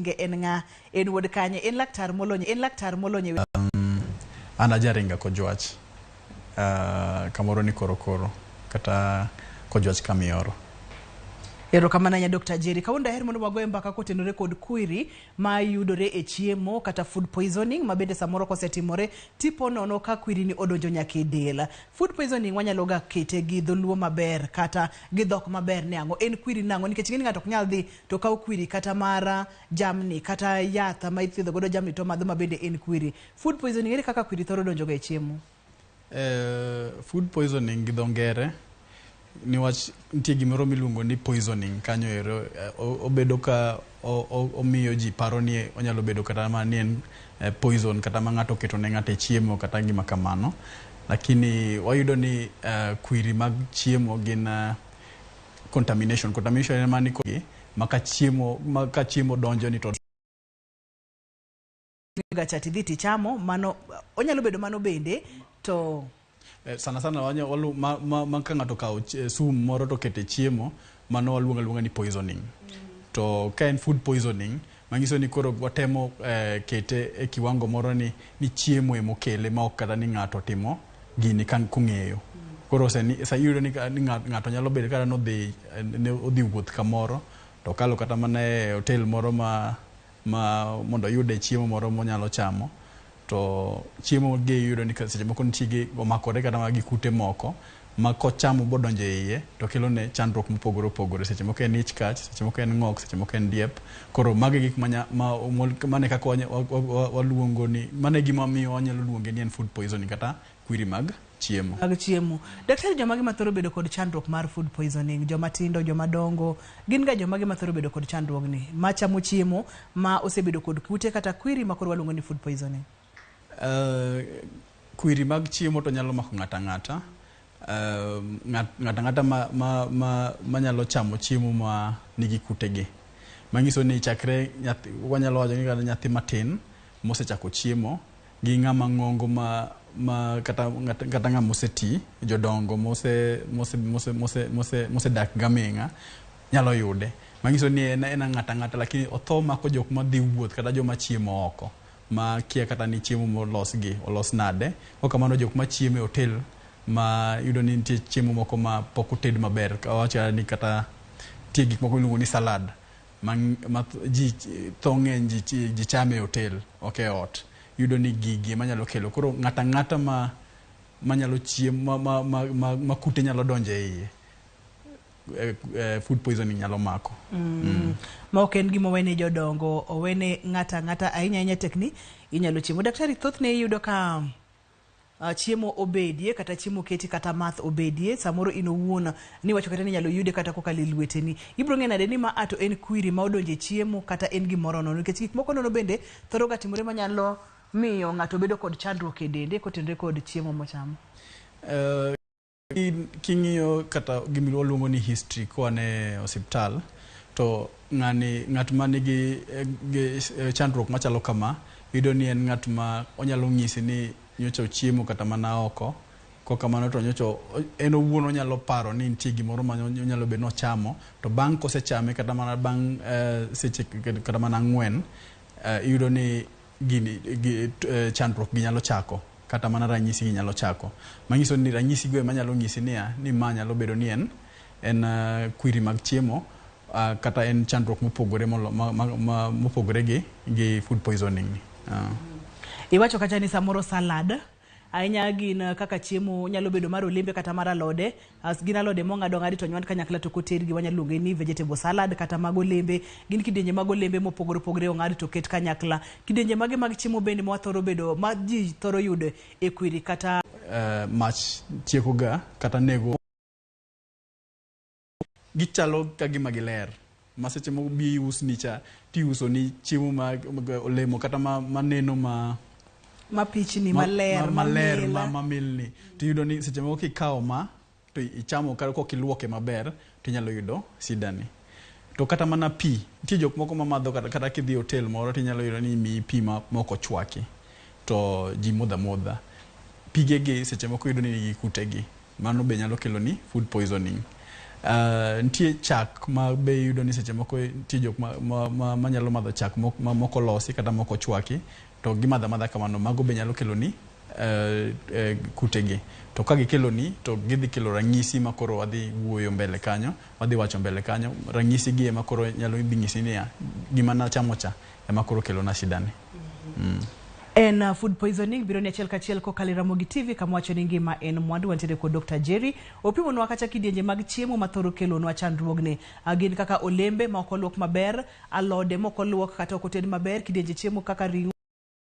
nyinge en nga en wuod kanye en laktar molonye ana jaringa kojwach kamoro ni korokoro kata kojwach kamioro. Erokamana nya Dr. Jerry kaunda her mondo wagoye mbaka kotenore kod kwiri ma yudore e chiemo kata food poisoning mabende samoro kosetimore tipo nono ka kwiri ni odonjo nyaka e del. Food poisoning wanyalo ga kete gi dholuo maber kata gi dhok maber ne ango en kwiri nango nikech ng'eni ng'ato ok nyal dhi to kaw kwiri kata mara jamni kata yath ma ithiedho godo jamni to madho mabende en kwiri. Food poisoning ere kaka kwiri thoro donjo ga e chiemo? Food poisoning gi dho ngere niwach nitie gimoro miluongo ni poisoning kanyo ero obedo ka omiyo ji paro ni onyalo bedo kata ma ni en poison kata ma ng'ato keto ne ng'ato chiemo kata gima kamano, lakini wayudo ni kwiri mag chiemo gin contamination en mani kogi maka chiemo donjo ni to gachati dhiti chamo mano onyalo bedo mano bende to sana walu ka ng'ato kawo sum moro to kete chiemo mano waluonga ni poisoning. To ka en food poisoning mangiso ni koro watemo kete e kiwango moro ni chiemo emokele ma ok kata ni ng'ato timo gini kan kung'eyo. Koro sa yudo ni ng'ato nyalo bedo kata no odhi wuoth kamoro to kalo kata mana e hotel moro ma mondo yude chiemo moro monyalo chamo to chiemo ge yudo ni seche moko nitie omakore kata gi kute moko ma kochamo bodonjo e iye to kelo ne chandruok mopogore seche moko en ich kach, seche moko en ng'ok, seche moko en diep. Koro mage gik mane kaka waluongo ni mane gima miyo wanyalo luonge ni en food poisoning kata kwiri mag chiemo. Daktari, joma gi mathoro bedo kod chandruok mar food poisoning, joma tindo, joma dongo, gin ga joma gi mathoro bedo kod chandruok ni ma chamo chiemo ma osebedo kod kute kata kwiri ma koro waluongo ni food poisoning? Kwiri mag chiemo to nyalo mako ng'ata ma nyalo chamo chiemo ma nigi kutegi. Mangiso ni chakre wanyalo wacho ni kata nyathi matin mosechako chiemo gi ng'ama ng'ongo ma kata ng'ama oseti, jodongo mose dak gaming'a nyalo yude. Mangiso ni en ng'ata lakini otho mako jok ma dhi wuoth kata joma chiemo oko ma kia kata ni chiemo olos nade. Okamano jok ma chiemo e hotel ma yudo ni nitie chiemo moko ma pok oted maber, kawacha ni kata tie gik moko iluongo ni salad ma ji tho ng'eny ji chame e hotel ok e ot, yudo ni gigi manyalo kelo. Koro ng'ata ma nyalo chiemo ma kute nyalo donjo e iye, food poisoning nyalo mako. Ma ok en gima wene jodongo, owene ng'ata ahinya tekni inyalo chiemo. Daktari, thothne iyudo ka chiemo obedie kata chiemo keti kata math obedie samoro inowuona ni wacho kata ni nyalo yude kata kokale lweteni. Ibro ng'e nade ni ma ato en kwiri ma odonje chiemo kata en gimoro nono, nikech gik moko nono bende thoro ga timore manyalo miyo ng'ato bedo kod chandruok e dende kotenore kod chiemo mochamo. King'iyo kata gimiro luongo ni history kwane osiptal to ng'at ma nigi chandruok machalo kama yudo ni en ng'at ma onyalo ng'isi ni nyocha chiemo kata mana oko, kokamano to nyocha en owuon onyalo paro ni nitie gimoro ma onyalo bedo nochamo to bang' kosechame kata mana bang' seche kata mana 4 yudo ni chandruok gi nyalo chako kata mana ranyisi gi nyalo chako. Mangiso ni ranyisi go manyalo ng'isi ni ma nyalo bedo ni en kwiri mag chiemo kata en chandruok mopogore gi food poisoning ni. Iwacho kata ni samoro salad ahinya gin kaka chiemo nyalo bedo mar olembe kata mar alode, gin alode mong'ad to nywand kanyakla to koted gi wanyalo luonge ni vegetable salad kata mag olembe. Gin kidienje mag olembe mopogore ong'ad to ket kanyakla. Kidienje mag chiemo bende mathoro bedo ma ji thoro yudo e kwiri kata mach tieko ga kata nego gichalo ka gima giler ma seche mo bi usni cha ti uso ni chiemo ma olemo kata maneno ma pichni maler mamilni to yudo ni seche moko kikawo ma to ichamo kata kokiluoke maber to inyalo yudo sidani. To kata mana pi, nitie jok moko ma madho kata kidhi hotel moro to inyalo yudo ni mi pi moko chwaki to ji modha. Pigegi seche moko yudo ni kutegi, mano be nyalo kelo ni food poisoning. Nitie chak ma be yudo ni seche moko nitie jok ma nyalo madho chak moko losi kata moko chwaki to gimadho amadha kamano, mago be nyalo kelo ni kutegi. To ka gikelo ni to gidhi kelo ranyisi ma koro wadhi wuoyo mbele kanyo, wadhi wacho mbele kanyo, ranyisi gi ema koro nyalo dhi nyisi ni gima nachamo cha ema koro kelo na shida ni. En food poisoning biro ni achiel kachiel kokalo Ramogi TV kama wacho ni ngima en mwandu. Wantiere kod Dr. Jerry opimo nwa kacha kidienje mag chiemo mathoro kelo nwa chandruogne gin kaka olembe ma ok oluok maber, alode ma ok oluok kata ok oted maber, kidienje chiemo kaka ring'o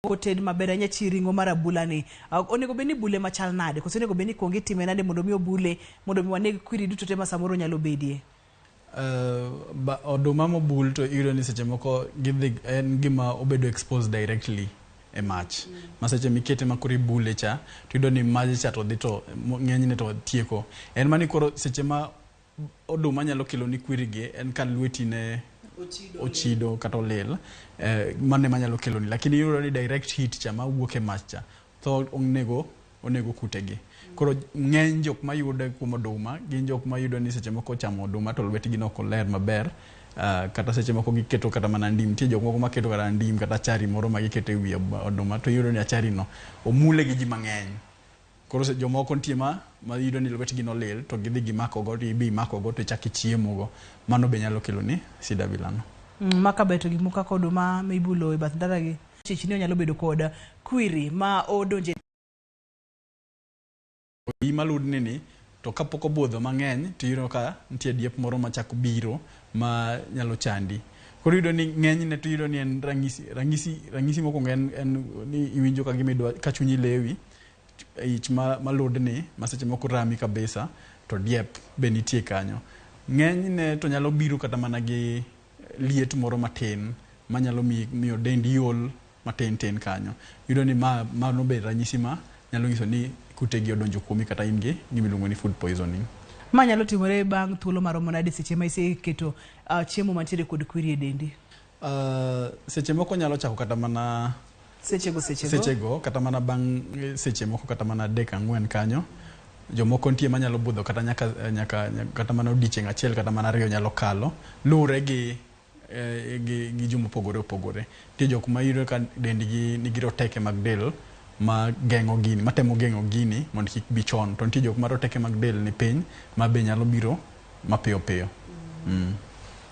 oted maber, anya chi ring'o marabula ni onego beni bule machal nade, koso onego beni kongi time nade mondo mi obule mondo mi waneg kwiri duto te ma samoro nyalo bedie. Oduma mobul to iyudo ni seche moko gidhi en gima obedo exposed directly e mach. Maseche mikete makuri bule cha to iyudo ni maj cha to dhi to ng'enyne to tieko. En mani koro seche ma oduma nyalo kelo ni kwiri gi en ka lweti ne ochido kata olel, mane manyalo kelo ni, lakini iyudo ni direct heat cha ma wuok e mach cha to onego kutegi. Koro ng'eny jok ma yude kuom oduma gin jok ma yudo ni seche moko chamo oduma to lwetgi no ok ler maber, kata seche moko giketo kata mana ndim. Tie jok moko ma keto kata ndim kata achari moro ma giketo e wi oduma to iyudo ni achari no omule gi ji mang'eny. Koro se jomoko nitie ma yudo ni lwetgi no lel to gidhi gimako go, ibi mako go to chaki chiemo go, mano be nyalo kelo ni sida bilano. Maka beto gi muka kod oduma ma ibulo e bath ndara gi chichni nyalo bedo kod kwiri ma odonje malud ni to kapoko budho mang'eny to iyudo ka nitie diep moro ma chako biro ma nyalo chandi. Koro iyudo ni ng'enyne to iyudo ni en ranyisi moko en ni iwinjo ka gimidwa ka chunyi lewi, ich malud ni maseche moko rami kabisa, to diep be nitie kanyo. Ng'enyne to nyalo biro kata mana gi liet moro matin manyalo miyo dendi yol matin kanyo. Iyudo ni mano be ranyisi ma nyalo nyiso ni kutegi odonjo kuomi kata in gi gimiluongo ni food poisoning. Ma nyalo timore bang' thuolo maromo nade seche ma iseketo chiemo mantiere kod kwiri e dendi? Seche moko nyalo chako kata mana sechego kata mana bang' seche moko kata mana dek 4 kanyo. Jomoko nitie manyalo budho kata nyaka kata mana odiochieng' achiel kata mana 2 nyalo kalo, lure gi joma opogore. Nitie jok ma iyudo ka dendgi nigi roteke mag del ma matemo geng'o gini mondo kik bi chon. To nitie jok ma roteke mag del ni piny ma be nyalo biro mapiyo.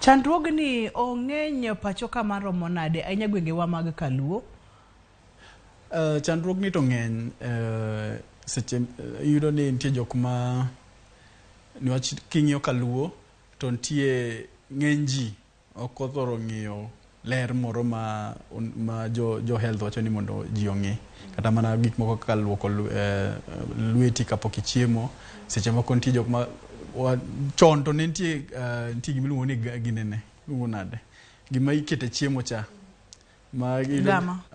Chandruogni ong'eny pacho ka maromo nade ahinya gwengewa mag Kaluo? Chandruogni to ng'eny, seche iyudo ni nitie jok ma niwach king'iyo Kaluo to nitie ng'eny ji ok othoro ng'iyo ler moro ma jo health wacho ni mondo ji ong'e. Kata mana gik moko kaka luoko lweti kapok ichiemo. Seche moko nitie jok ma chon to nitie gimiluongo ni ginene luongo nade, gima ikete chiemo cha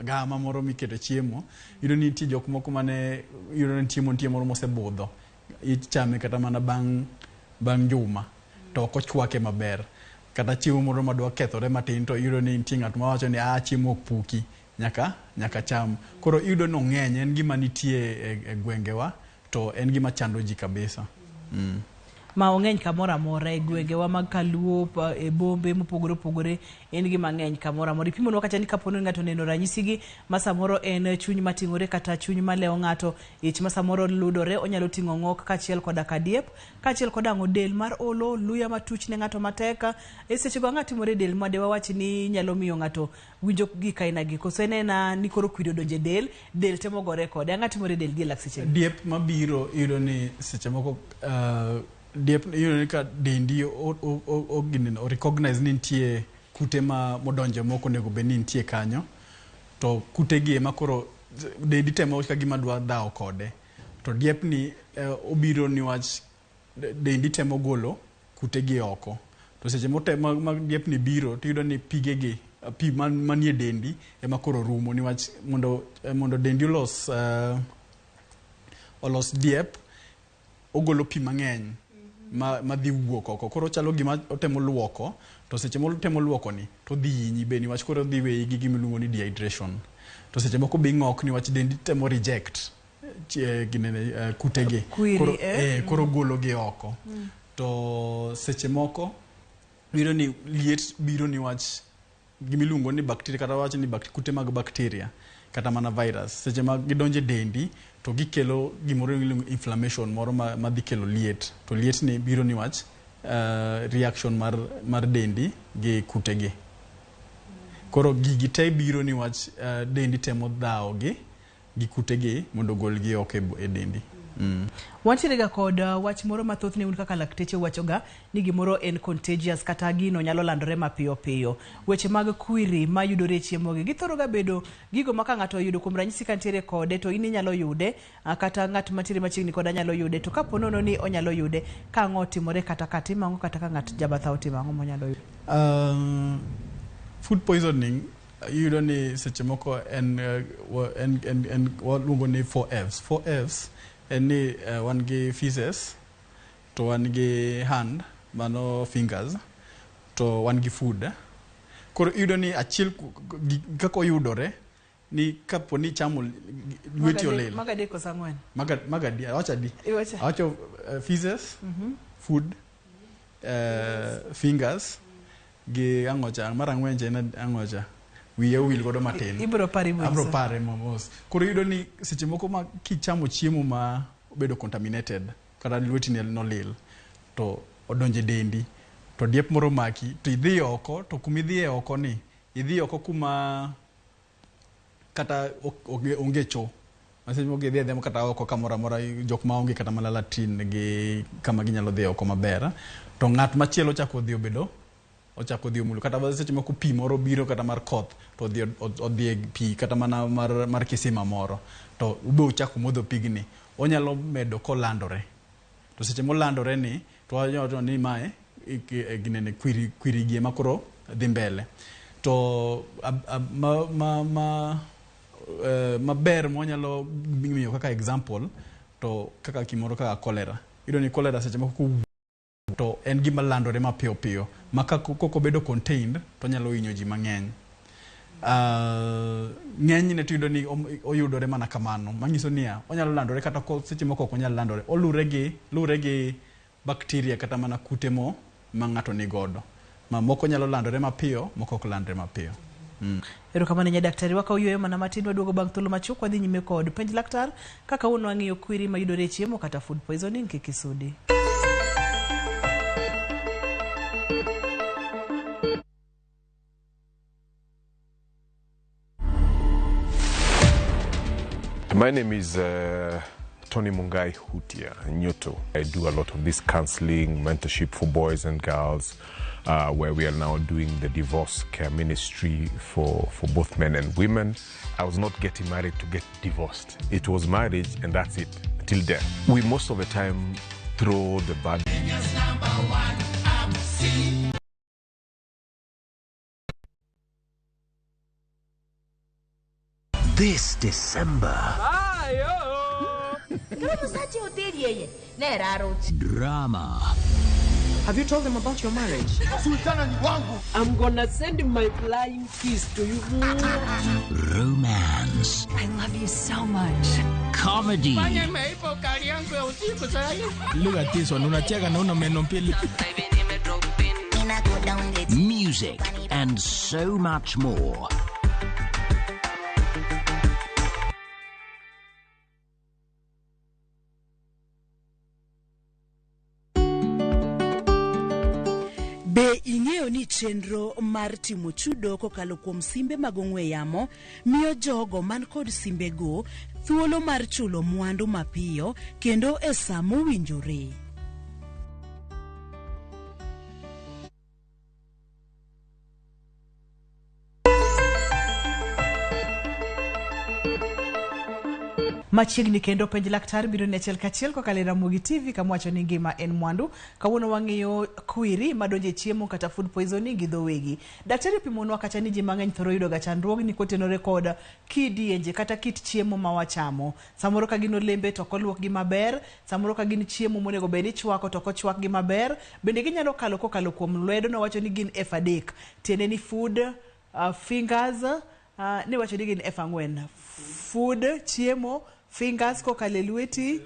gama moro mikete chiemo. Iyudo ni nitie jok moko mane iyudo ni chiemo nitie moro mosebudho, ichame kata mana bang' juma to ok ochwake maber, kata chiemo moro madwa kethore matin to iyudo ni nitie ng'at ma wacho ni chiemo ok puki, nyaka cham. Koro iyudo no ng'eny, en gima nitie e gwengewa to en gima chando ji kabisa. Ma ong'eny kamoro amora e gwengewa mag Kaluo, e bombe mopogore en gima ng'eny kamoro amora. Ipimonwa kacha ni kapono ng'ato neno ranyisi gi ma samoro en chuny mating'ore kata chuny maleo ng'ato, ich ma samoro ludore, onyalo ting'o ng'ok kachiel koda kadiep, kachiel koda del mar olo, luya matuch ne ng'ato mateka. Seche go ng'ato timore del ma dewa wach ni nyalo miyo ng'ato winjo gik aina gi, koso en ni koro kwiri odonje del temo gore kode, ng'ato timore del gi lak seche. Diep mabiro iyudo ni seche moko diep iyudo ni ka dendi o recognize ni nitie kute modonjo moko nego be ni nitie kanyo, to kutegi ema koro dendi temo ka gima dwa dhawo kode. To diep ni obiro niwach dendi temo golo kutegi oko. To seche ma diep ni biro to iyudo ni pi manie dendi ema koro rumo, niwach mondo dendi olos diep ogolo pi mang'eny ma dhi wuok oko. Koro chalo gima otemo luoko, to seche mo otemo luoko ni to dhi hinyi be niwach koro dhi weyi gi gimiluongo ni dehydration. To seche moko be ng'ok niwach dendi temo reject kutegi, koro golo gi oko. to seche moko biro ni liet biro ni wach gimiluongo ni bacteria kata wach ni kute mag bacteria kata mana virus seche mag gidonje dendi to gikelo gimoro miluongo inflammation moro ma dhi kelo liet to liet ni biro ni wach reaction mar dendi gi kutegi koro gigi te biro ni wach dendi temo dhao gi kutegi mondo golgi oko e dendi. Wantiere kod wach moro mathoth ne un kaka lakteche wachoga ni gimoro en contagious kata gino nyalo landore mapiyo piyo. Weche mag kwiri ma yudore chiemo gi githoro ga bedo gigo ma ka ng'ato yudo kuom ranyisi kantiere kode to in inyalo yude kata ng'at matire machiegni koda nyalo yude to kapo nono ni onyalo yude ka ng'o timore kata katimango kata ka ng'at jabatha otimango monyalo yude. Food poisoning yudo ni seche moko en luongo ni 4Fs. 4Fs en ni wan gi feces to wan gi hand mano fingers to wan gi food koro yudo ni achiel kako yudore ni kapo ni chamo lweti olel magadi ko sangwen magadi awacho feces food fingers gi angocha marangwenje na angocha wiye wil godo matin ibro pare mos koro yudo ni seche moko ma kichamo chiemo ma obedo contaminated kata lweti no lil to odonje dendi to diep moro maki to idhi oko to kumidhie oko ni idhi oko kuma kata onge cho seche moko idhi adhiamo kata oko kamoro amora jok ma onge kata malala tin gi kama ginyalo dhi oko maber to ng'at machielo ochako dhi omulo kata seche moko pi moro biro kata mar koth to odhi pi kata mana mar kisima moro to ube ochako modho pigni onyalo medo kolandore to seche molandore ni to wanyo ni mae ginene kwiri gie makoro dhi mbele to maber monyalo miyo kaka example to kaka kimoro kaka cholera yudo ni cholera seche moko to en gima landore mapiyo piyo maka koko bedo contained to nyalo hinyo ji mang'eny. Ng'eny ne tuyudo ni oyudore mana kamano manyiso niya onyalo landore kata seche moko ok onyalo landore olure gi bacteria kata mana kute mo ma ng'ato ni godo ma moko nyalo landore mapiyo moko ok landore mapiyo. Erokamano ne daktari waka uyueyo mana matin waduogo bang' thuolo machuok wadhi nyime kod penj laktar kaka uno wang'iyo kwiri ma yudore chiemo kata food poisoning kikisudi. My name is Tony Mungai Hutia Nyoto. I do a lot of this counseling, mentorship for boys and girls, where we are now doing the divorce care ministry for both men and women. I was not getting married to get divorced. It was marriage and that's it, till death. We most of the time throw the bad. This December, drama. Have you told them about your marriage? I'm gonna send my flying kiss to you. Romance. I love you so much. Comedy. Look at this one. Music and so much more. Be ing'eyo ni chenro mar timo chudo kokalo kuom simbe mag ong'we yamo miyo jogo man kod simbe go thuolo mar chulo mwandu mapiyo kendo e saa mowinjore. Machiegni kendo penj laktar biro ne achiel kachiel kokalo Ramogi TV kamwacho ni ngima en mwandu. Kawuono wang'iyo kwiri madonje chiemo kata food poisoning gi dhowegi. Daktari pimonwa kacha ni ji mang'eny thoro yudo ga chandruogni kotenore kod kidienje kata kit chiemo ma wachamo. Samoro ka gin olembe to ok oluok gi maber, samoro ka gin chiemo monego bed ni chwako to ok ochwak gi maber. Bende ginyalo kalo kokalo kuom lwedo no wacho ni gin F3. Tiende ni food, fingers, ne wacho ni gin F4. Food, chiemo, fingers kokalo lweti,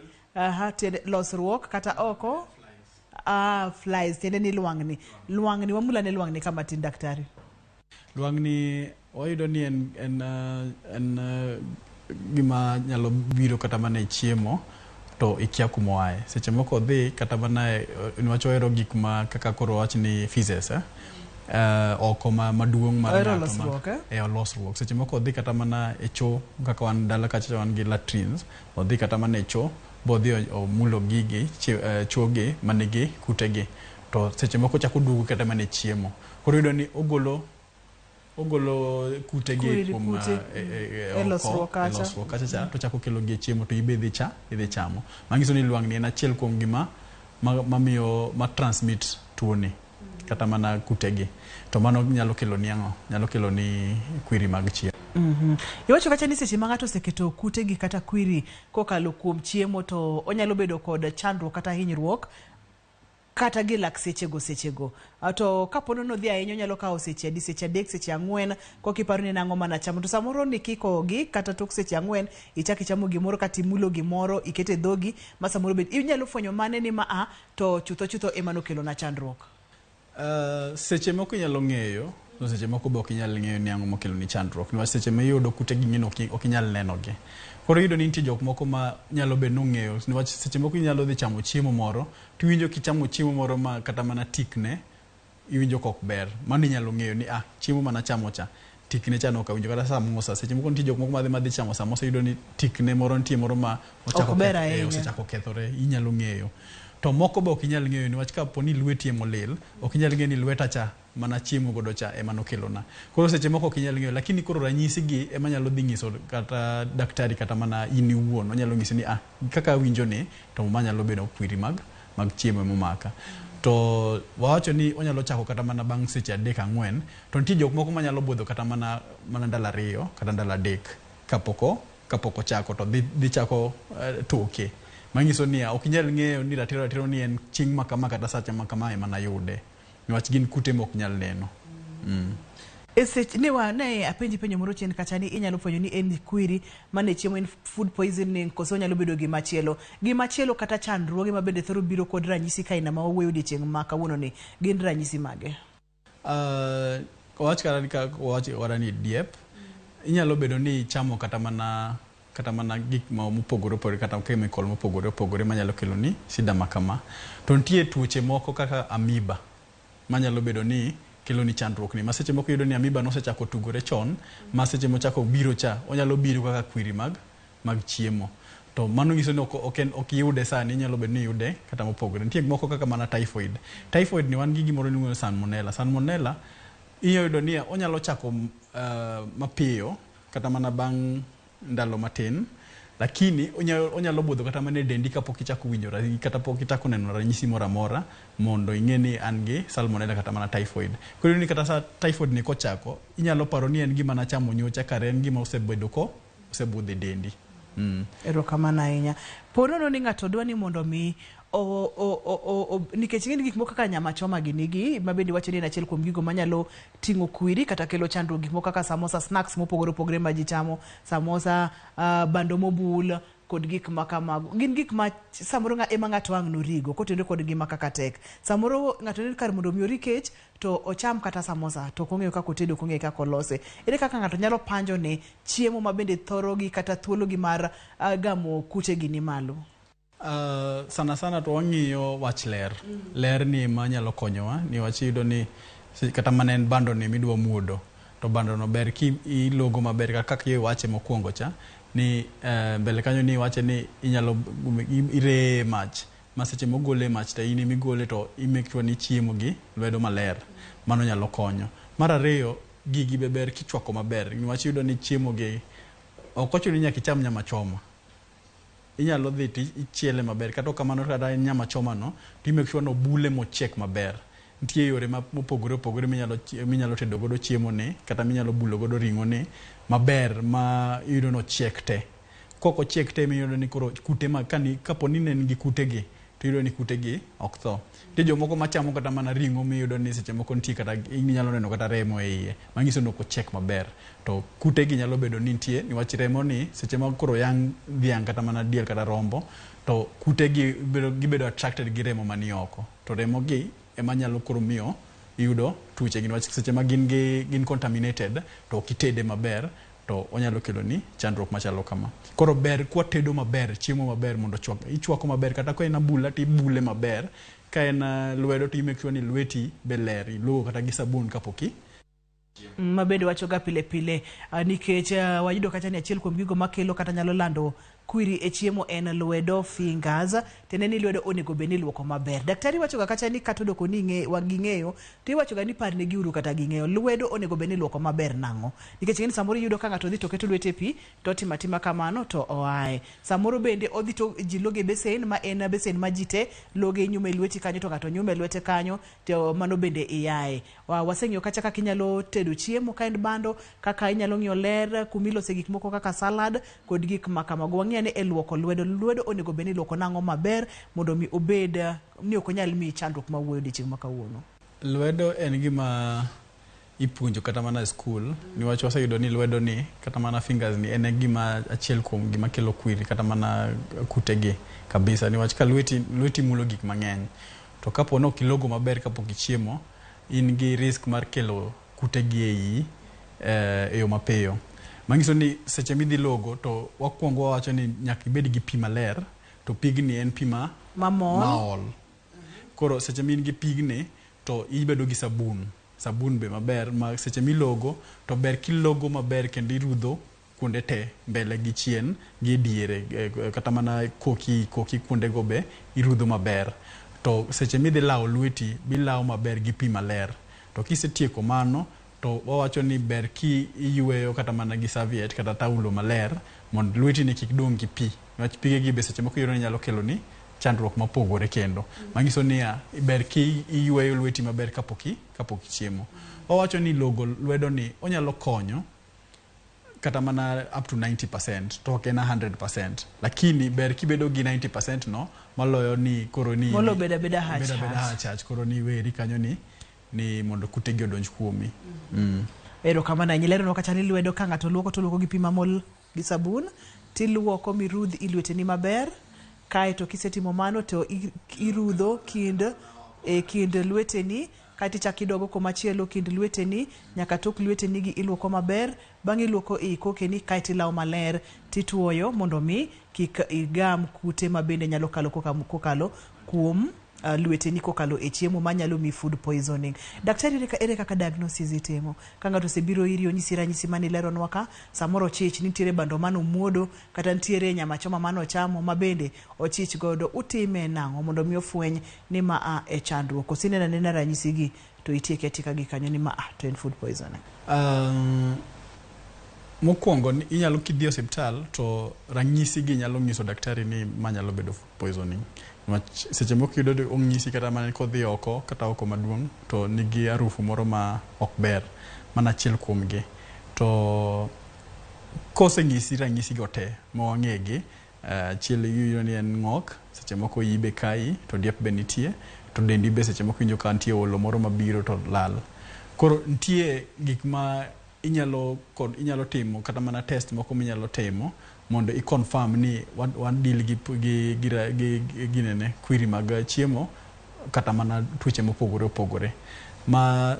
losruok kata oko flies tiende ni lwang'ni wamula ne lwang'ni kama tin daktari. Lwang'ni wayudo ni en gima nyalo biro kata mana e chiemo to ikia kuma oaye. Seche moko dhi kata mana niwach ohero gik ma kaka koro wach ni feces oko maduong' mar ng'ato losruok. Seche moko dhi kata mana e cho kaka wan dala kacha wan gi latrines, odhi kata mana e cho bodhi omulo gigi choge manigi kutegi, to seche moko chako duogo kata mana e chiemo. Koro yudo ni ogolo kutegi kuom losruok kacha to chako kelo gi chiemo to ibe idhi chamo. Manyiso ni lwang'ni en achiel kuom gima mamiyo transmit tuoni kata mana kutegi, to mano nyalo kelo ni ang'o, nyalo kelo ni kwiri mag chiemo. Iwacho kacha ni seche ma ng'ato oseketo kutegi kata kwiri kokalo kuom chiemo to onyalo bedo kod chandruok kata hinyruok kata gi lak sechego. To kapono no dhi ahinya nyalo kawo seche 3, seche 4 kokiparo ni nang'o mana chamo. To samoro ni kikogi kata tok seche 4 ichaki chamo gimoro kata imulo gimoro ikete dhogi ma samoro bet inyalo fwenyo mane ni to chutho emano kelo na chandruok. Seche moko inyalo ng'eyo, to seche moko be ok inyal ng'eyo ni ang'o mokelo ni chandruok. Niwach seche ma iyudo kutegi ng'ino ok inyal nenogi. Koro yudo ni nitie jok moko ma nyalo bedo nong'eyo, niwach seche moko inyalo dhi chamo chiemo moro to iwinjo kichamo chiemo moro ma kata mana tikne iwinjo kok ber. Mano inyalo ng'eyo ni chiemo mana chamo cha tikne cha nok awinjo. Kata samosa, seche moko nitie jok moko madhi chamo samosa yudo ni tikne moro nitie moro ma osechako kethore, inyalo ng'eyo. To moko be ok inyal ng'eyo niwach kaponi lweti molil, ok inyal ng'eyo ni lweta cha mana chiemo godo cha ema nokelona. Koro seche moko ok inyal ng'eyo, lakini koro ranyisi gi ema nyalo dhi nyiso kata daktari kata mana in iwuon onyalo nyisi ni kaka winjo ni to manyalo bedo kwiri mag chiemo momaka. To wawacho ni onyalo chako kata mana bang' seche 3-4, to nitie jok moko manyalo budho kata mana ndalo 2 kata ndalo 3 kapoko chako to dhi chako toke. Manyiso ni ok inyal ng'eyo ni ratiro ni en ching' makama kata sacha makama ema nayude. Niwach gin kute mok nyal neno. Ne apenjo moro chien kacha ni inyalo fwenyo ni en kwiri mane chiemo en food poisoning koso nyalo bedo gimachielo kata chandruoge ma bende thoro biro kod ranyisi kaina ma owuoyo odiochieng' ma kawuono ni gin ranyisi mage. Wach wara ni diep inyalo bedo ni chamo kata mana gik ma mopogore opogore kata chemical mopogore opogore manyalo kelo ni shida makama. To nitie tuoche moko kaka amoeba manyalo bedo ni kelo ni chandruok ni. Maseche moko yudo ni amoeba nosechako tugore chon, maseche mochako biro cha onyalo biro kaka kwiri mag chiemo. To mano nyiso ni ok yude sani, inyalo bedo ni yude kata mopogore. Nitie moko kaka mana typhoid. Typhoid ni wan gi gimoro ni salmonella. Salmonella iyudo ni onyalo chako mapiyo kata mana bang' ndalo matin, lakini onyalo budho kata mana dendi kapok ichako winjo kata pok ichako neno ranyisi moro amora mondo ing'e ni an gi salmonella kata mana typhoid. Koro ni kata sa typhoid ni kochako inyalo paro ni en gima nachamo nyocha kare en gima osebudho dendi. Erokamano ahinya. Ponono ni ng'ato dwa ni mondo mi nikech gin gik moko kaka nyama choma ginigi mabende wacho ni en achiel kuom gigo manyalo ting'o kwiri kata kelo chandruok, gik moko kaka samosa, snacks mopogore opogore ma ji chamo, samosa, bando mobul kod gik makamago. Gin gik ma samoro ema ng'ato ang' norigo kotendo kod gima kaka tek. Samoro ng'ato ni kar mondo mi ori kech to ocham kata samosa to kong'eyo kaka otedo, kong'eyo kaka olose. Ere kaka ng'ato nyalo panjo ni chiemo mabende thorogi kata thuologi mar gamo kutegi ni malo? Sana to wang'iyo wach ler. Ler ni ma nyalo konyowa ni wach yudo ni kata mana en bando ni midwa muodo to bando no ber ki ilogo maber kaka iwache mokwongo cha ni mbele kanyo ni wache ni inyalo ire mach maseche mogole mach ta ini migole to make sure ni chiemo gi lwedo maler. Mano nyalo konyo. Mar ariyo gigi be ber kichwako maber ni wach yudo ni chiemo gi okocho ni nyaka icham nyama choma. Inyalo dhi ichiele maber kata kamano kata nyama choma no to make sure no bule mochiek maber. Nitie yore mopogore opogore minyalo tedo godo chiemo ni kata minyalo bulo godo ring'o ni maber ma yudo no chiek te. Koko chiek te miyudo ni koro kute ma kapo ni ne nigi kutegi to yudo ni kutegi ok tho. Nitie jomoko machamo kata mana ring'o miyudo ni seche moko nitie kata inyalo neno kata remo e iye manyiso ni ok ochiek maber. To kutegi nyalo bedo ni nitie niwach remo ni seche ma koro yang dhiang' kata mana diel kata rombo to kutegi gibedo attracted gi remo mani oko. to remo gi ema nyalo koro miyo yudo tuoche gin wach seche ma gin contaminated to kitede maber to onyalo kelo ni chandruok machalo kama. Koro ber kwa tedo maber, chiemo maber mondo ichwako maber kata ko en abula ti bule maber, ka en lwedo ti make sure ni lweti be ler, iluoko kata gi sabun kapoki mabedo wachoga pile pile nikech wayudo kata ni achiel kuom gigo makelo kata nyalo lando kwiri e chiemo en lwedo fingers, tene ni lwedo onego be ni luoko maber. Daktari wachoga kata ni katodo ko ni waging'eyo ti wachoga ni parne giuru kata ging'eyo lwedo onego be ni luoko maber nang'o, nikech ng'eni samoro yudo ka ng'ato dhi to keto lwete pi to timatima kamano to oaye. Samoro bende odhi to ji loge besen ma en besen ma jite loge nyume lweti kanyo to ng'ato nyume lwete kanyo to mano bende iyaye. Waseng'eyo kacha kaka inyalo tedo chiemo ka en bando, kaka inyalo ng'iyo ler kumilose gik moko kaka salad kod gik makamago. Wang'eyo ni e luoko lwedo onego be ni luoko nang'o maber mondo mi obed ni ok onyal mi chandruok ma wuoyo dichieng' ma kawuono. Lwedo en gima ipuonjo kata mana e skul, niwach waseyudo ni lwedo ni kata mana fingers ni en gima achiel kuom gima kelo kwiri kata mana kutegi kabisa, niwach ka lweti mulo gik mang'eny to kapo no kilogo maber kapok ichiemo in gi risk mar kelo kutegi ei e yo mapiyo. Mangiso ni seche midhi logo to wakwongo wawacho ni nyaka ibed gi pi maler, to pigni en pi maol. Koro seche min gi pigni to ibedo gi sabun be maber, ma seche milogo to ber kilogo maber kendo irudho kuonde te mbele gi chien gi diere kata mana koki kuonde go be irudho maber. To seche midhi lao lweti bilao maber gi pi maler, to kisetieko mano to wawacho ni ber ki iyweyo kata mana gi serviette kata taulo maler mondo lweti ni kik dong gi pi, niwach pige gi be seche moko yoro nyalo kelo ni chandruok mapogore kendo. Mangiso ni ber ki iyweyo lweti maber kapoki chiemo. Wawacho ni logo lwedo ni onyalo konyo kata mana up to 90%, to ok en 100%, lakini ber kibedo gi 90% no maloyo ni koro ni molo beda hach koro ni weri kanyo ni mondo kutegi odonj kuomi. Ero kama na nyilero no kata ni lwedo ka ng'ato luoko to luoko gi pi mamol gi sabun, tiluoko mirudh ilweteni maber, kae to kisetimo mano to irudho kind lweteni, kati chaki dogo komachielo kind lweteni nyaka tok lweteni gi iluoko maber, bang' iluoko kokeni kae tilawo maler tituoyo mondo mi kik igam kute ma bende nyalo kalo kokalo kuom lweteni kokalo e chiemo manyalo mi food poisoning. Daktari ere kaka diagnosis itimo ka ng'ato osebiro iri onyisi ranyisi mani leronwa ka samoro chich nitiere bando mano muodo kata nitiere nyama choma mano chamo ma bende ochich godo, utime nang'o mondo mi ofweny ni ma e chandruok kosinena nena ranyisi gi to itieke tika gi kanyo ni ma to en food poisoning? Mokwongo inyalo kidhi hospital to ranyisi gi nyalo nyiso daktari ni manyalo bedo food poisoning. Seche moko yudo ong'isi kata mana kodhi oko kata oko maduong' to nigi arufu moro ma ok ber, mana achiel kuom gi. To koseng'isi ranyisi go te mawang'egi, achiel yudo ni en ng'ok, seche moko ibe kai to diep be nitie, to dendi be seche moko injo ka nitie olo moro mabiro to lal. Koro nitie gik ma inyalo timo kata mana test moko minyalo timo mondo i-confirm ni wan deal gi ginene kwiri mag chiemo kata mana tuoche mopogore. Ma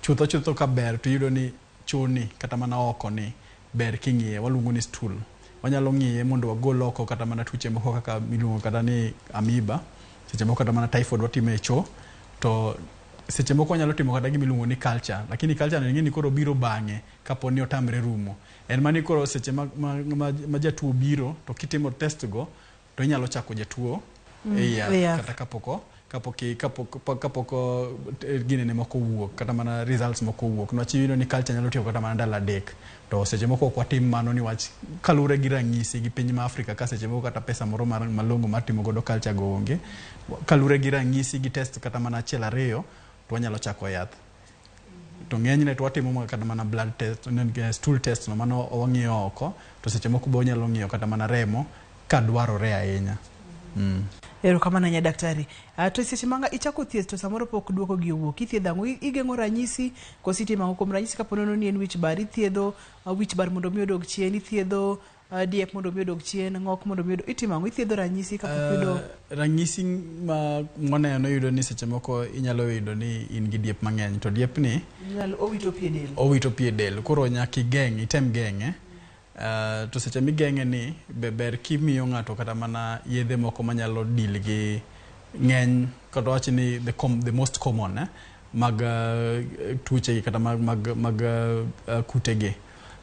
chutho ka ber to yudo ni chuni kata mana oko ni ber king'iye, waluongo ni stool. Wanyalo ng'iye mondo wagol oko kata mana tuoche moko kaka miluongo kata ni amoeba, seche moko kata mana typhoid watime cho, to seche moko wanyalo timo kata gimiluongo ni culture, lakini culture no ng'eni koro biro bang'e kapo ni otamre rumo. En mani koro seche ma jatuo biro to kitimo test go to inyalo chako jatuo kata kapoko ginene moko wuok kata mana results moko wuok. Nwach yudo ni culture nyalo tiyo kata mana ndalo 3 to seche moko ok watim mano niwach kalure gi ranyisi gi piny ma Afrika ka seche moko kata pesa moro malongo mar timo godo culture go onge. Kalure gi ranyisi gi test kata mana 1-2 to wanyalo chako yath. To ng'enyne to watimo kata mana blood test, stool test no mano wang'iyo oko, to seche moko be wanyalo ng'iyo kata mana remo ka dwarore ahinya. Ero kama na nya daktari. To seche manga ichako thieth to samoro pok duoko gi owuok, ithiedho ang'o? Igeng'o ranyisi kositimo kuom ranyisi kapo nono ni en wich bar, ithiedho wich bar mondo mi odog chien, ithiedho diep mondo mi odog chien, ng'ok mondo mi itimo ithiedho ranyisi kapok yudo ranyisi ma moneno yudo ni seche moko inyalo yudo ni in gi diep mang'eny to diep ni owito pie del koro nyaka item geng'e. To seche migeng'e ni ber kimiyo ng'ato kata mana yedhe moko manyalo deal gi ng'eny kata wachi ni the most common mag tuoche kata mag kutege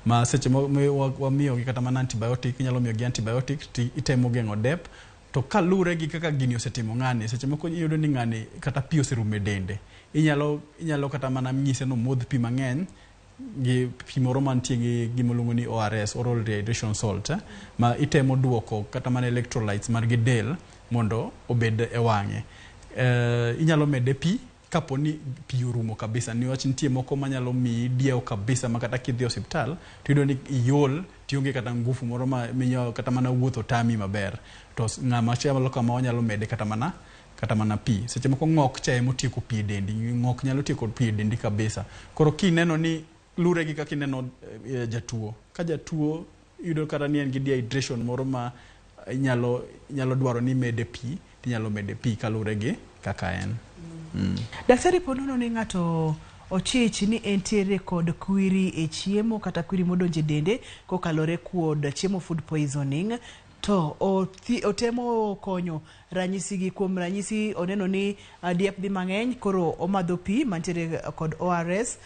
ma seche wamiyo gi kata mana antibiotic, inyalo miyo gi antibiotic itemo geng'o dep to kalure gi kaka gini osetimo ng'ani seche moko iyudo ni ng'ani kata pi oserumo e dende, inyalo kata mana nyise no modh pi mang'eny gi pi moro mantie gi gimoluongo ni ORS, oral rehydration salt, ma itemo duoko kata mana electrolytes mar gi del mondo obed e wang'e. Inyalo mede pi kapo ni pi orumo kabisa, niwach nitie moko manyalo miyi diewo kabisa ma kata kidhi osiptal to iyudo ni iol tionge kata ngufu moro ma miyo kata mana wuotho tami maber, to ng'ama chielo kama wanyalo mede kata mana pi. Seche moko ng'ok cha emo tieko pi e dendi, ng'ok nyalo tieko pi e dendi kabisa. Koro kineno ni lure gi kaka ineno jatuo, ka jatuo yudo kata ni en gi dehydration moro ma inyalo dwaro ni mede pi, tinyalo mede pi kalure gi kaka en. Daktari, ponono ni ng'ato ochich ni entiere kod kwiri e chiemo kata kwiri modonje dende kokalore kuod chiemo food poisoning, to otemo konyo ranyisi gi. Kuom ranyisi oneno ni diep dhi mang'eny koro omadho pi mantiere kod ORS,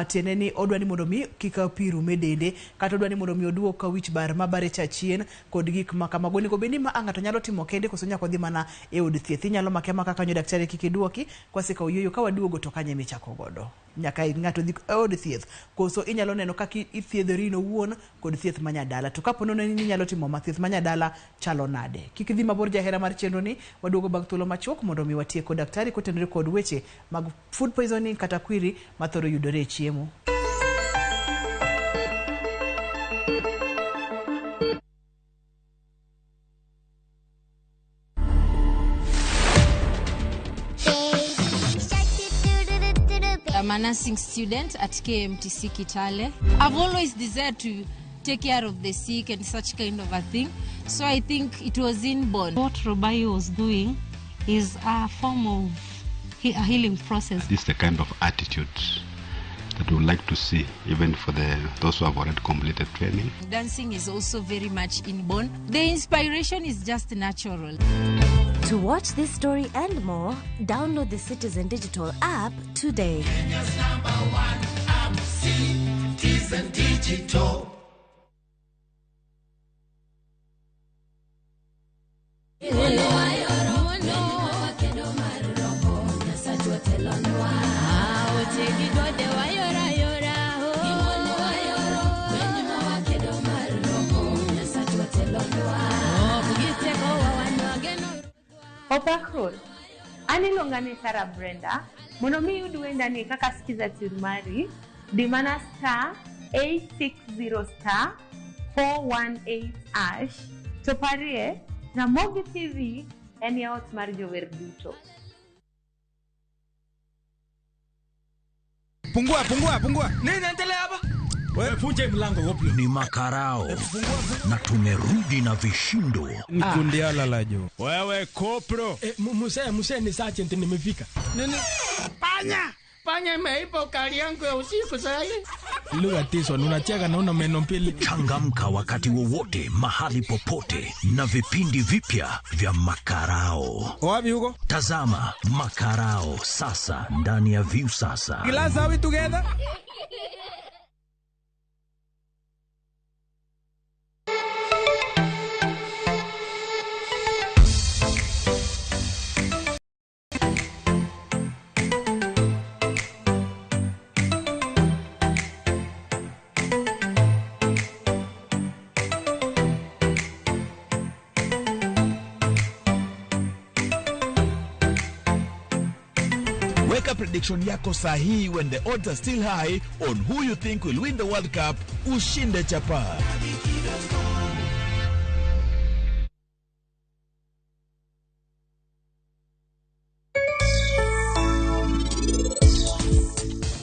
tiende ni odwa ni mondo mi kika pi rum e dende kata odwa ni mondo mi oduok ka wich bar mabare cha chien kod gik ma kamago. Onego bed ni ma ng'ato nyalo timo kende koso nyaka dhi mana e od thieth? Inyalo make maka kanyo daktari kik iduoki kwaseka oyuyo ka waduogo to kanye michako godo nyaka ng'ato dhi e od thieth, koso inyalo neno kaka ithiedhori owuon kod thieth manyadala. To kapo nono ni inyalo timo mathieth manyadala chalo nade? Kik dhi mabor jahera mar chenro ni, waduogo bang' thuolo machuok mondo mi watie kod daktari kotenore kod weche mag food poisoning kata kwiri mathoro yudore e chiemo. I'm a nursing student at KMTC Kitale. I've always desired to take care of the sick and such kind of a thing. So I think it was inborn. What Robai was doing is a form of a healing process. This is the kind of attitude that we would like to see even for those who have already completed training. Dancing is also very much inborn. The inspiration is just natural. To watch this story and more, download the Citizen Digital app today. Kenya's #1 app, Citizen Digital. Opakron, ani longani Sarah Brenda, mono mi uduenda ni kaka skiza turmari, dimana *860*418#, toparie, Ramogi TV, eni ya Otmar Jover Duto. Pungua. Nini naendelea hapa? Wewe funje mlango wapi? Ni makarao. Na tumerudi na vishindo. Nikundi alalajo. Wewe kopro. Muse ni sergeant nimefika. Nini? Panya imeipa ukali yangu ya usiku sasa hivi. Lugha tiso unacheka na una meno mbili. Changamka wakati wowote, mahali popote na vipindi vipya vya makarao. Wapi huko? Tazama makarao sasa ndani ya View Sasa. Glass are we together? Prediction yako sahihi when the odds are still high on who you think will win the World Cup. Ushinde chapa.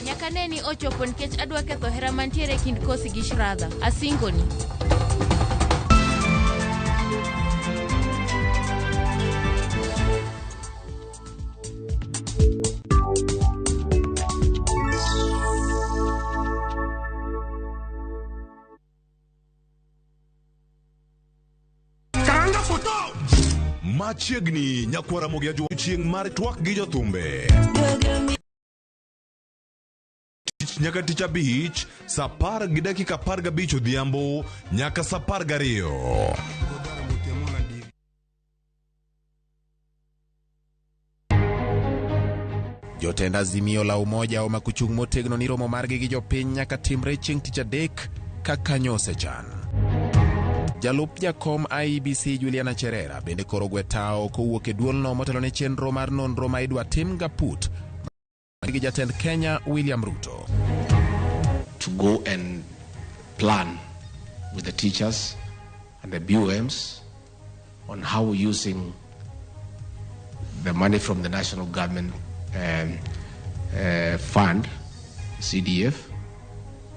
Nyakaneni ochopo nikech adwa ketho hera mantiere kind Kosi gi Shradha. Asingoni. Machiegni nyakwara Ramogi chieng' mar twak gi jothumbe. Nyaka tich abich, saa 10:15 odhiambo nyaka saa 12. Jotend Azimio la Umoja omakuchung' motegno ni romo margi gi jopiny nyaka timre chieng' tich adek kaka nyosechan. Jalup jakom IEBC Juliana Cherera bende koro gwetao kowuok e duolno motelo ne chenro mar nonro ma idwa tim Gaput gi jatend Kenya William Ruto. To go and plan with the teachers and the BOMs on how we're using the money from the national government fund, CDF,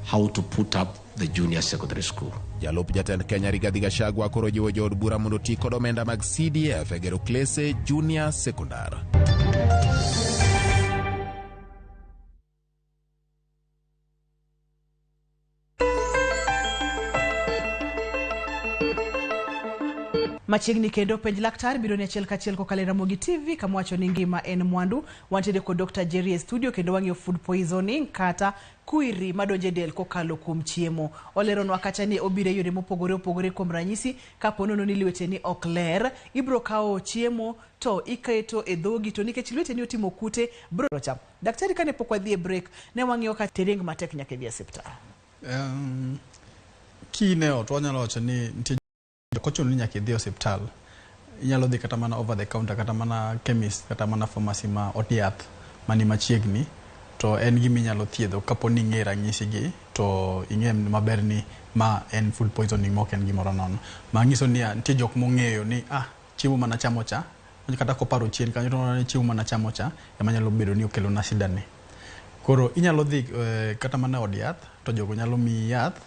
how to put up the junior secondary school. Jalup jatend Kenya Rigathi Gachagua koro jiwo jood bura mondo ti kod omenda mag CDF e gero klese junior sekondar. Machiegni kendo penj laktar biro ne achiel kachiel kokalo Ramogi TV kamwacho ni ngima en mwandu. Wantiere kod Dr. Jerry e studio kendo wang'iyo food poisoning kata kwiri madonje del kokalo kuom chiemo. Oleronwa kacha ni obire yore mopogore opogore kuom ranyisi kapo nono ni lweteni ok ler, ibro kawo chiemo to iketo e dhogi to nikech lweteni otimo kute bro cham. Daktari kane pok wadhi e break ne wang'iyo ka tereng matek nyaka dhi e osiptal. Kine ot wanyalo wacho ni kochuno ni nyaka idhi osiptal. Inyalo dhi kata mana over the counter kata mana chemist kata mana pharmacy ma ot mani machiegni to en gimi nyalo thiedho kapo ni ng'e ranyisi gi to ing'e maber ni ma en food poisoning mok en gimoro nono. Ma nyiso ni nitie jok mong'eyo ni chiemo mana chamo cha kata koparo chien kanyo to ni chiemo mana chamo cha ema nyalo bedo ni okelo na shida ne. Koro inyalo dhi kata mana od yath to jogo nyalo mi yath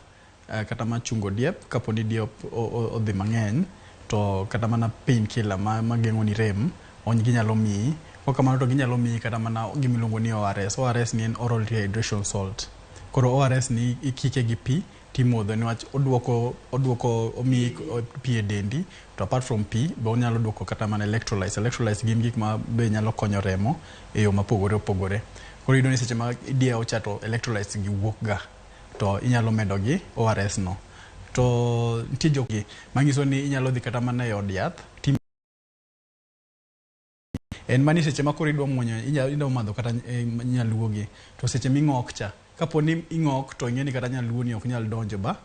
kata ma chungo diep kapo ni diep odhi mang'eny to kata mana pain killer ma geng'o ni rem ginyalo mi. Kamano to ginyalo mi kata mana gimiluongo ni ORS. ORS ni en oral rehydration salt. Koro ORS ni ikike gi pi timodho niwach oduoko omi pi e dendi to apart from pi be onyalo duoko kata mana electrolytes. Electrolytes gin gik ma be nyalo konyo remo e yo mapogore opogore. Koro iyudo ni seche ma idieo cha to electrolytes gi wuok ga to inyalo medo gi ORS no. To nitie jogi manyiso ni inyalo dhi kata mana e od yath en mani seche ma koro idwa muonyo idwa madho kata nyaluo gi to seche ming'ok cha kapo ni ing'ok to ing'e ni kata nyaluo ni ok nyal donjo ba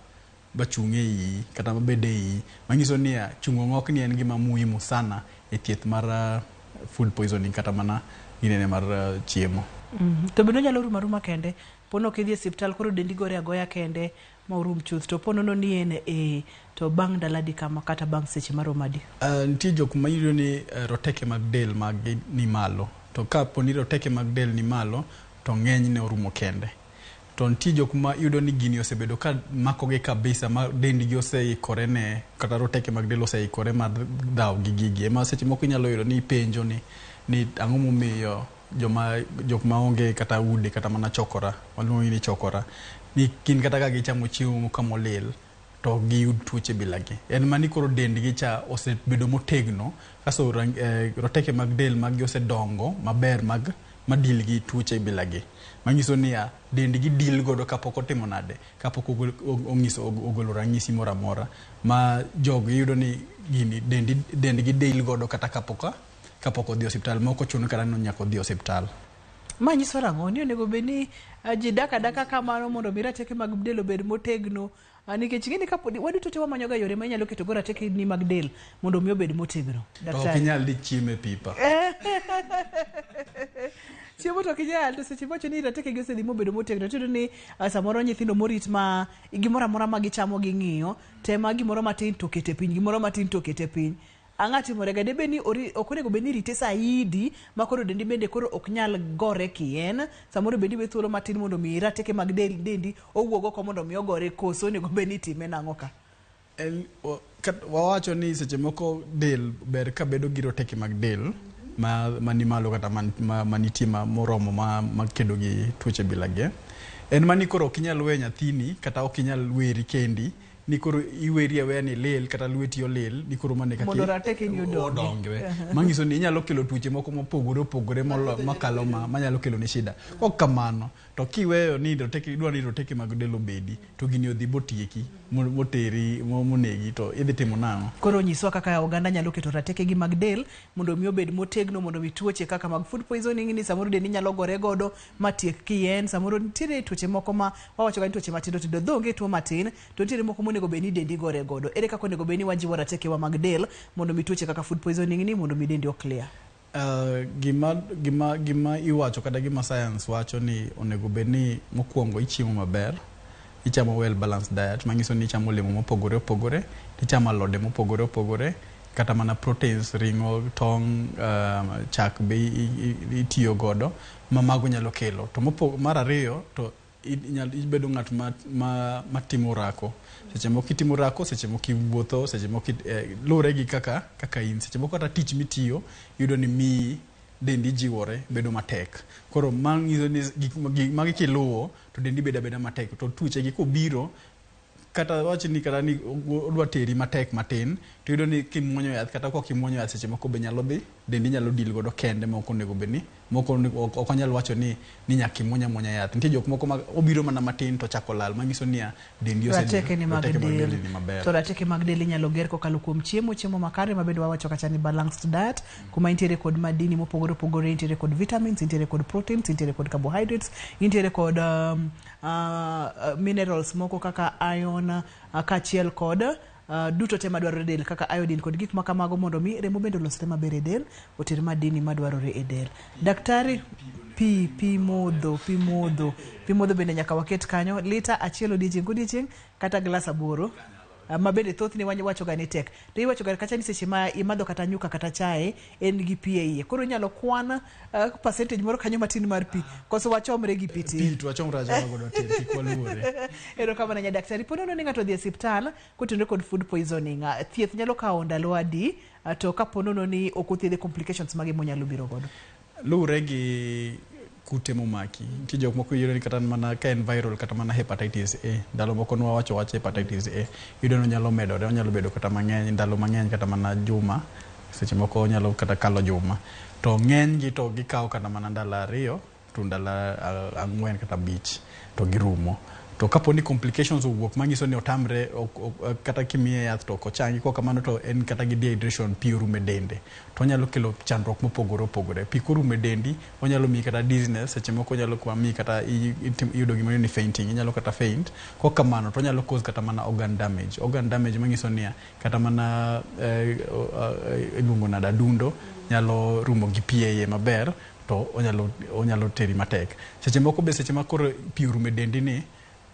chunge iyi kata bede iyi manyiso ni chungo ng'ok ni en gima muhimu sana e thieth mar food poisoning kata mana ginene mar chiemo. To bendo nyalo ruma kende pono kidhi e hospital koro dendi gore agoya kende ma urum chuth to pono no ni en to bang daladi kama kata bang seche maromadi. Nitie jok ma yudo ni roteke mag del mag ni malo to ka poni roteke mag del ni malo to ng'eny ne orumo kende. To nitie jok ma yudo ni gini osebedo ka makoge kabisa ma dendi gi oseikore ne kata roteke mag del oseikore mar dhaw gi gigi ema seche moko inyalo yudo ni penjo ni ang'o momiyo jok ma onge kata ude kata mana chokora waluongo ni chokora ni kin kata ka gichamo chiemo kamolil to giyud tuoche bilagi. En mani koro dendgi cha osebedo motegno kaso roteke mag del mag osedongo maber ma dil gi tuoche bilagi. Manyiso ni dendgi dil godo kapok otimo nade kapok onyiso ogolo ranyisi moro amora ma jogo yudo ni gini dendgi dil godo kata kapok odhi osiptal moko chuno kata no nyaka odhi osiptal. Ma nyiso rang'o ni onego beni ji daka kamano mondo mi rateke mag del obed motegno nikech ng'eni kapo waduto te wamanyo ga yore ma inyalo keto go rateke ni mag del mondo mi obed motegno. To ok inyal di chieme pipa. Chiemo to kinyal to seche mocho ni rateke gi osedhi mobedo motegno to ni samoro nyithindo morit ma gimoro amora ma gichamo gi ng'iyo tema gimoro matin to kete piny ang'ati morega de beni okorego beni rite saidi makoro dendi bende koro ok nyal gore kien samoro bendi be thuolo matin mondo mi rateke mag dendi owuogo ko mondo mi ogore koso nego beni time nang'o ka wawacho ni seche moko del ber ka bedo gi roteke mag del mani malo kata manitie moromo ma kedo gi tuoche bilage en mani koro ok inyal we nyathini kata ok inyal weri kendi ni koro iweri awe ni lel kata lweti yo lel ni koro mane kaki mondo rateke ni odonge mangiso ni inyalo kelo tuoche moko mopogore makalo manyalo kelo ni shida ok kamano to kiweyo ni idwa ni roteke mag del obedi to gini odhi botieki moteri monegi to idhi timo nang'o koro nyiswa kaka oganda nyalo keto rateke gi mag del mondo mi obed motegno mondo mi tuoche kaka mag food poisoning ni samoro de ni nyalo gore godo matiek kien samoro nitiere tuoche moko ma wawacho ga tuoche matindo tindo dhonge tuo matin to nitiere moko monego beni dendi gore godo ere kaka onego beni wajiwo rateke wa mag del mondo mi tuoche kaka food poisoning ni mondo mi dendi clear gima iwacho kada gima science wacho ni onego beni mokwongo ichiemo maber ichamo well balanced diet mangiso ni ichamo olemo mopogore ichamo alode mopogore kata mana proteins ringo tong chak be itiyo godo mago nyalo kelo to mar ariyo to ibedo ng'at matimo rako seche moko itimo rako seche moko iwuotho seche moko lure gi kaka in seche moko kata tich mitiyo yudo ni mi dendi jiwore bedo matek koro mangizo ni magi kiluwo to dendi beda matek to tuoche gi kobiro kata wachi ni kata ni odwa teri matek matin to yudo ni kimuonyo yath kata ko kimuonyo yath seche moko be nyalo dhi dendi nyalo deal godo kende moko nego beni moko ok anyal wacho ni nyaka muonya yath nitie jok moko obiro mana matin to chako lal mangiso ni dendi rateke ni mag del to rateke mag del nyalo ger kokalo kuom chiemo makare mabedo wawacho kacha ni balanced diet kuma intiere kod madini mopogore intiere kod vitamins intiere kod proteins intiere kod carbohydrates intiere kod minerals moko kaka iron kachiel kod duto te madwarore del kaka iodine kod gik makamago mondo mi remo bende olosre maber e del oter madini madwarore e del daktari pi modho bende nyaka waket kanyo lita achiel odiochieng' kata glas 8 mabende thoth ni wacho ga ni tek to iwacho ga kacha ni seche ma imadho kata nyuka kata chae en gi pi e iye koro inyalo kwan percentage moro kanyo matin mar pi koso wachomre gi pi tin to wachomra godo tin kikwalure ero kama na daktari ponono ni ng'ato dhi e hospital kotenore kod food poisoning thieth nyalo kawo ndalo adi to kaponono ni ok othiedhe complications mage monyalo biro godo lure gi kute momaki nitie jok moko yero ni kata mana ka en viral kata mana hepatitis A ndalo moko no wacho hepatitis A yudo no nyalo medore onyalo bedo kata mang'eny ndalo mang'eny kata mana juma seche moko nyalo kata kalo juma to ng'eny gi to gikawo kata mana ndalo 2 to ndalo 4 kata 5 to girumo to kaponi complications owuok mangiso ni otamre kata kimiye yath to kochangi ko kamano to en kata gi dehydration pi orume dende to nyalo kelo chandruok mopogore pi korume dendi onyalo mi kata dizziness seche moko nyalo kwa mi kata yudo gimoro ni fainting nyalo kata faint ko kamano to nyalo cause kata mana organ damage mangiso ni kata mana iluongo na adundo nyalo rumo gi pi e maber to onyalo teri matek seche moko be seche makoro pi orume dendi ni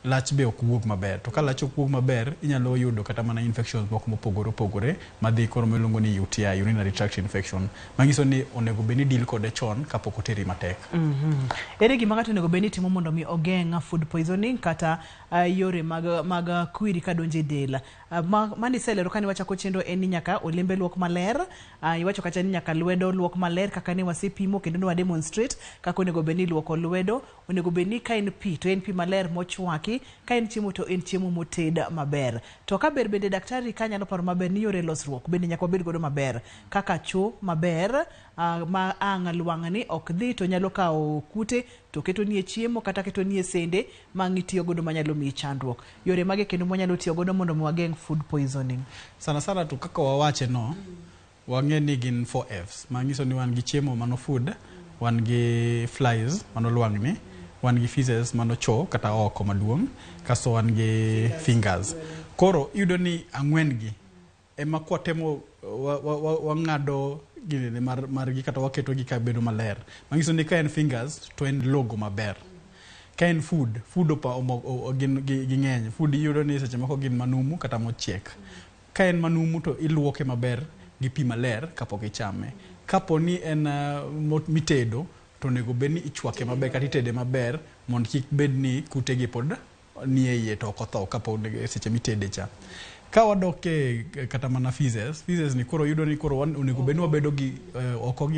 lach be ok wuog maber to ka lach ok wuog maber inyalo yudo kata mana infections moko mopogore madhi koro miluongo ni UTI urinary tract infection mangiso ni onego beni deal kode chon kapok oteri matek ere gima ng'ato onego beni timo mondo mi ogeng'a food poisoning kata yore mag kwiri kadonje del mani selero kani wachako chenro en ni nyaka olembe luok maler iwacho kacha ni nyaka lwedo luok maler kaka ne wasepimo kendo ne wa demonstrate kaka onego beni luoko lwedo onego beni ka en pi to en pi maler mochwaki ka en chiemo to en chiemo moted maber to ka ber bende daktari ka nyalo paro maber ni yore losruok bende nyaka wabed godo maber kaka cho maber ma ang' lwang'ni ok dhi to nyalo kawo kute to keto nie chiemo kata keto nie sende mang'itiyo godo manyalo miyi chandruok yore mage kendo mwanyalo tiyo godo mondo mwageng' food poisoning sana to kaka wawache no wang'e ni gin 4Fs mangiso ni wan gi chiemo mano food wan gi flies mano lwang'ni wan gi feces mano cho kata oko maduong' kasto wan gi fingers koro yudo ni ang'wen gi ema kwatemo wang'ado gine margi kata waketo gi ka bedo maler mangiso ni ka en fingers to en logo maber ka en food gin ging'eny food yudo ni seche moko gin manumu kata mochiek ka en manumu to iluoke maber gi pi maler kapok ichame kapo ni en mitedo to nego bed ni ichwake maber kata itede maber mondo kik bed ni kute gi pod ni e iye to ok otho kapo seche mitede cha ka wadoke kata mana feces ni koro yudo ni koro onego bed ni wabedo gi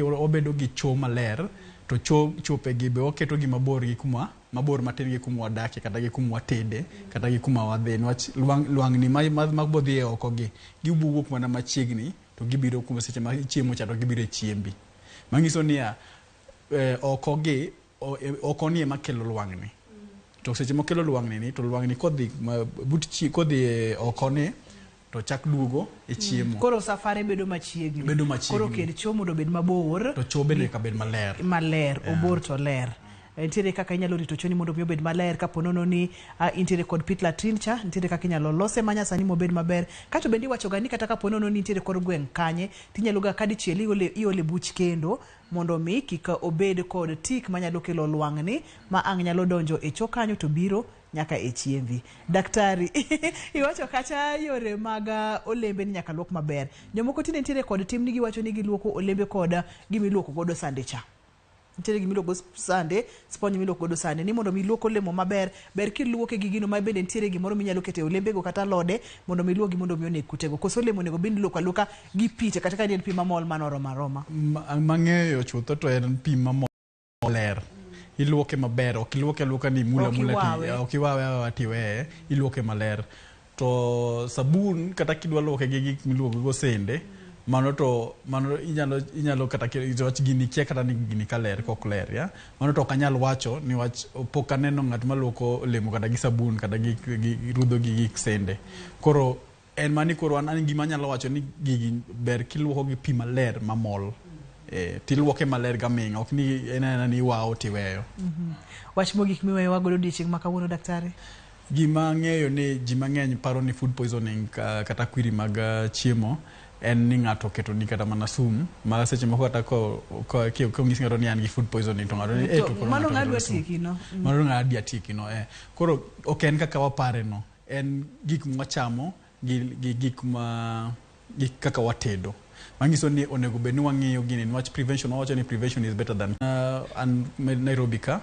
wabedo gi cho maler to chope gi be waketo gi mabor gi kuma mabor matin gi kuma wadake kata gi kuma watede kata gi kuma wadhe niwach lwang'ni mabodhie oko gi giwuok mana machiegni to gibiro kuma seche ma chiemo cha to gibiro e chiembi mangiso niya oko gi oko ni ema kelo lwang'ni to seche mokelo lwang'ni ni to lwang'ni kodhi but chi kodhi oko ni to chak duogo e chiemo koro safari bedo machiegni koro kel choo mondo bed mabor to choo bende ka bed maler obor to ler nitiere kaka inyalo rito choni mondo obed maler kapo nono ni intiere kod pit latrine cha nitiere kaka inyalo lose manyasani mobed maber kato bende iwacho ga ni kata kapo nono ni nitiere kod gweng' kanye tinyalo ga kadichiel iole buch kendo mondo mi kik obed kod tik manyalo kelo lwang'ni ma ang' nyalo donjo e choo kanyo to biro nyaka e chiembi. Daktari, iwacho kacha yore mag olembe ni nyaka luok maber. Jomoko tinde nitiere kod tim ni giwacho ni giluoko olembe koda gimiluoko godo sande cha. Nitiere gimiluoko sande, sponge miluoko godo sande. Ni mondo miluoko olemo maber, ber kiluoke gi gino mabende nitiere gimoro minyalo kete olembego kata lode mondo miluogi mondo mi oneg kutego. Koso olemo nego bende luoko aluoka gi pi kata ka en pi mamol manoro maroma. Mang'eyo chutho to en pi mamol ler. Iluoke maber, ok iluoke aluoka ni mula ti, ok iwawe tiweye, iluoke maler. To sabun kata kidwa luoke gi gik miluoko go sende, mano inyalo kata wach gini kia kata ni gini ka ler kok ler ya. Mano to ok anyal wacho ni wach pok aneno ng'at maluoko olemo kata gi sabun kata gi rudho gi gik sende. Koro en mani koro an gima anyalo wacho ni gigi ber kiluoko gi pi maler mamol. Tiluoke maler gaming'a ok ni enana ni wao tiweyo. Wach mogik miweyo wagodo odiochieng' ma kawuono daktari? Gima ng'eyo ni ji mang'eny paro ni food poisoning kata kwiri mag chiemo en ni ng'ato keto ni kata mana sum ma seche moko kata kong'is ng'ato ni an gi food poisoning to ng'ato ni to mano ng'adwa tieki no. Mano ng'adwa tieki no Koro ok en kaka wapare no. En gik mwachamo gi gik kaka watedo. Mangiso ni onego bed ni wang'iyo gini niwach prevention wacho ni prevention is better than Nairobi ka